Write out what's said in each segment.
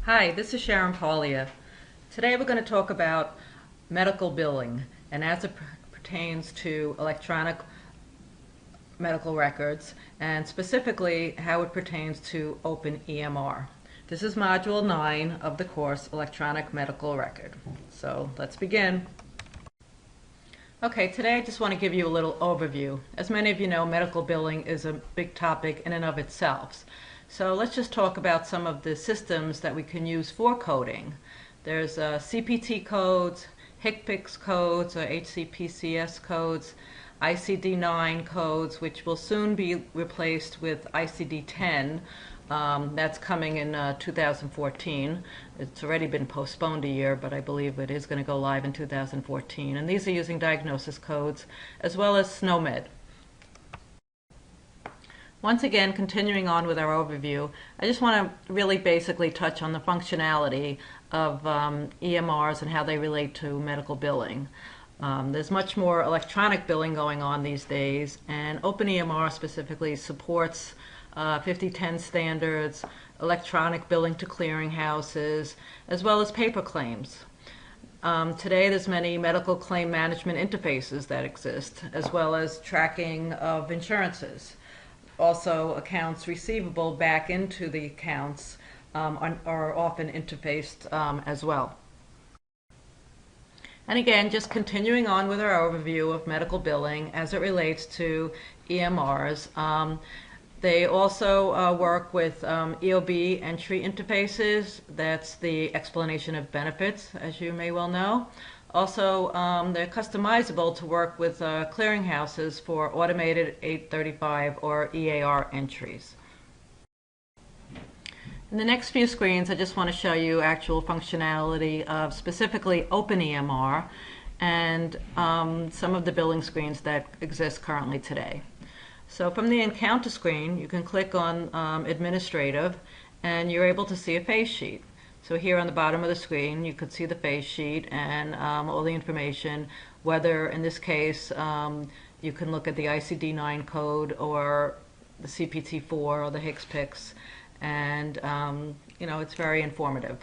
Hi, this is Sharon Paulia. Today we're going to talk about medical billing and as it pertains to electronic medical records and specifically how it pertains to Open EMR. This is Module 9 of the course Electronic Medical Record. So let's begin. Okay, today I just want to give you a little overview. As many of you know, medical billing is a big topic in and of itself. So let's just talk about some of the systems that we can use for coding. There's CPT codes, HCPCS codes or HCPCS codes, ICD-9 codes, which will soon be replaced with ICD-10. That's coming in 2014. It's already been postponed a year, but I believe it is going to go live in 2014. And these are using diagnosis codes as well as SNOMED. Once again, continuing on with our overview, I just want to really basically touch on the functionality of EMRs and how they relate to medical billing. There's much more electronic billing going on these days, and OpenEMR specifically supports 5010 standards, electronic billing to clearinghouses, as well as paper claims. Today there's many medical claim management interfaces that exist, as well as tracking of insurances. Also, accounts receivable back into the accounts are often interfaced as well. And again, just continuing on with our overview of medical billing as it relates to EMRs. They also work with EOB entry interfaces. That's the explanation of benefits, as you may well know. Also, they're customizable to work with clearinghouses for automated 835 or EAR entries. In the next few screens, I just want to show you actual functionality of specifically OpenEMR and some of the billing screens that exist currently today. So from the Encounter screen, you can click on Administrative, and you're able to see a face sheet. So here on the bottom of the screen, you could see the face sheet and all the information, whether in this case you can look at the ICD-9 code or the CPT-4 or the HCPCS, and it's very informative.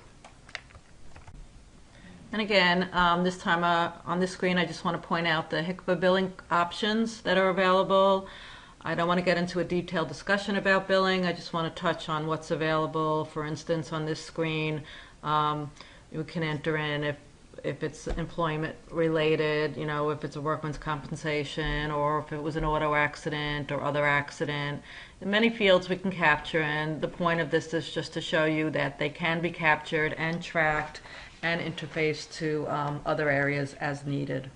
And again, this time on this screen, I just want to point out the HCPCS billing options that are available. I don't want to get into a detailed discussion about billing. I just want to touch on what's available. For instance, on this screen, you can enter in if it's employment related, if it's a workman's compensation, or if it was an auto accident or other accident. In many fields we can capture, and the point of this is just to show you that they can be captured and tracked and interfaced to other areas as needed.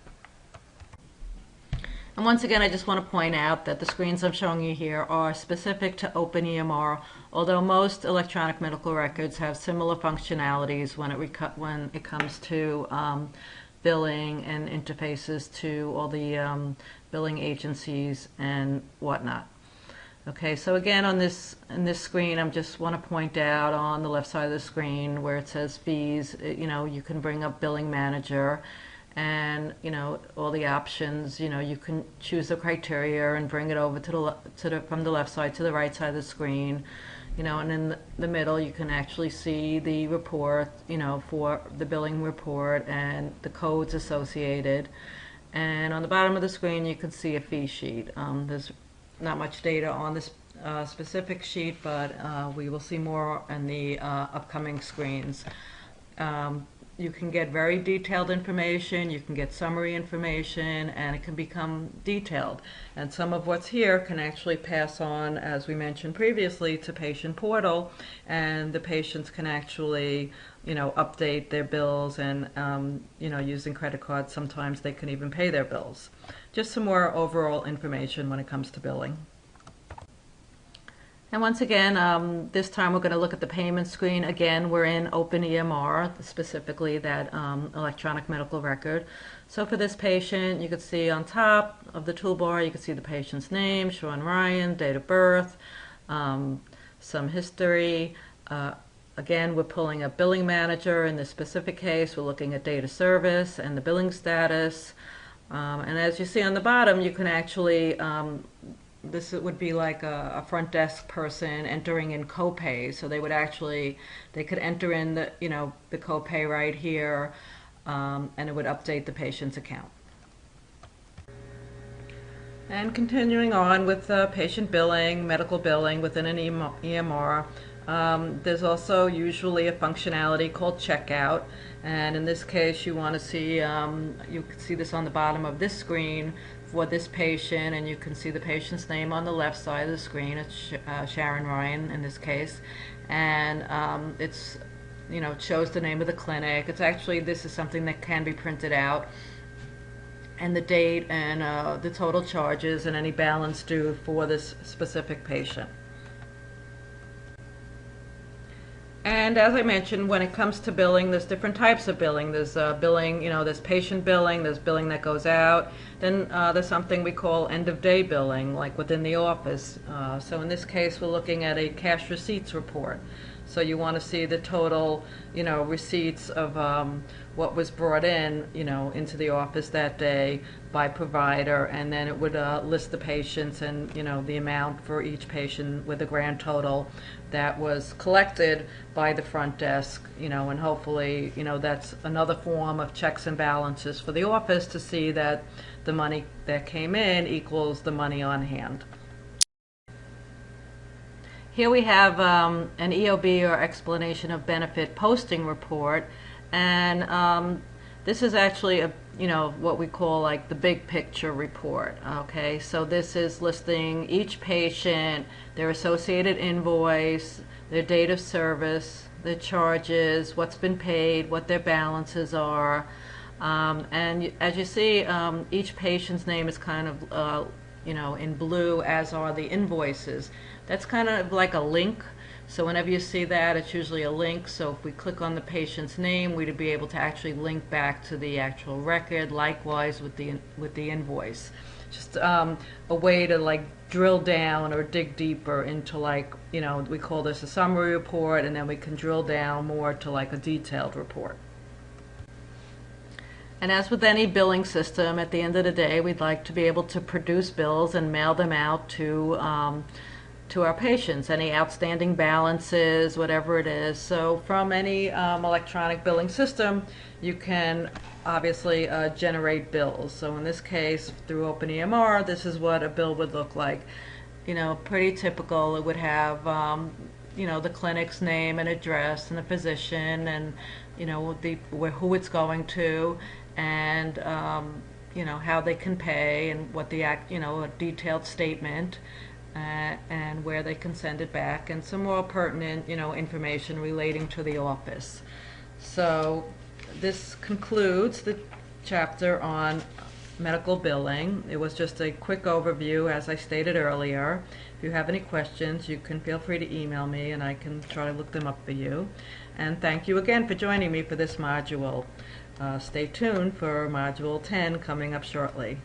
And once again, I just want to point out that the screens I'm showing you here are specific to OpenEMR, although most electronic medical records have similar functionalities when it comes to billing and interfaces to all the billing agencies and whatnot. Okay, so again in this screen, I just want to point out on the left side of the screen where it says fees, you can bring up Billing Manager, and all the options. You can choose the criteria and bring it over from the left side to the right side of the screen. And in the middle you can actually see the report, for the billing report and the codes associated. And on the bottom of the screen you can see a fee sheet. There's not much data on this specific sheet, but we will see more in the upcoming screens. You can get very detailed information, you can get summary information, and it can become detailed. And some of what's here can actually pass on, as we mentioned previously, to Patient Portal, and the patients can actually, update their bills, and, using credit cards, sometimes they can even pay their bills. Just some more overall information when it comes to billing. And once again, this time we're going to look at the payment screen. Again, we're in OpenEMR, specifically that electronic medical record. So for this patient, you can see on top of the toolbar, you can see the patient's name, Sean Ryan, date of birth, some history. Again, we're pulling up Billing Manager. In this specific case, we're looking at date of service and the billing status. And as you see on the bottom, you can actually this would be like a front desk person entering in copay. So they would actually, they could enter in the, the copay right here, and it would update the patient's account. And continuing on with patient billing, medical billing within an EMR, there's also usually a functionality called checkout. And in this case, you want to see, you can see this on the bottom of this screen for this patient, and you can see the patient's name on the left side of the screen. It's Sharon Ryan in this case. And it's, it shows the name of the clinic. It's actually, this is something that can be printed out, and the date and the total charges and any balance due for this specific patient. And as I mentioned, when it comes to billing, there's different types of billing. There's billing, there's patient billing, there's billing that goes out. Then there's something we call end-of-day billing, like within the office. So in this case, we're looking at a cash receipts report. So you want to see the total, receipts of what was brought in, into the office that day by provider, and then it would list the patients and, the amount for each patient with a grand total that was collected by the front desk, and hopefully, that's another form of checks and balances for the office to see that the money that came in equals the money on hand. Here we have an EOB, or explanation of benefit posting report, and this is actually a what we call like the big picture report. Okay, so this is listing each patient, their associated invoice, their date of service, their charges, what's been paid, what their balances are, and as you see, each patient's name is kind of in blue, as are the invoices. That's kind of like a link. So whenever you see that, it's usually a link. So if we click on the patient's name, we'd be able to actually link back to the actual record. Likewise with the invoice. Just a way to like drill down or dig deeper into, like, we call this a summary report, and then we can drill down more to like a detailed report. And as with any billing system, at the end of the day, we'd like to be able to produce bills and mail them out to our patients, any outstanding balances, whatever it is. So from any electronic billing system, you can obviously generate bills. So in this case, through OpenEMR, this is what a bill would look like. Pretty typical. It would have the clinic's name and address and the physician, and who it's going to, and how they can pay, and what the a detailed statement, and where they can send it back, and some more pertinent information relating to the office. So this concludes the chapter on medical billing. It was just a quick overview, as I stated earlier. If you have any questions, you can feel free to email me, and I can try to look them up for you. And thank you again for joining me for this module. Stay tuned for Module 10 coming up shortly.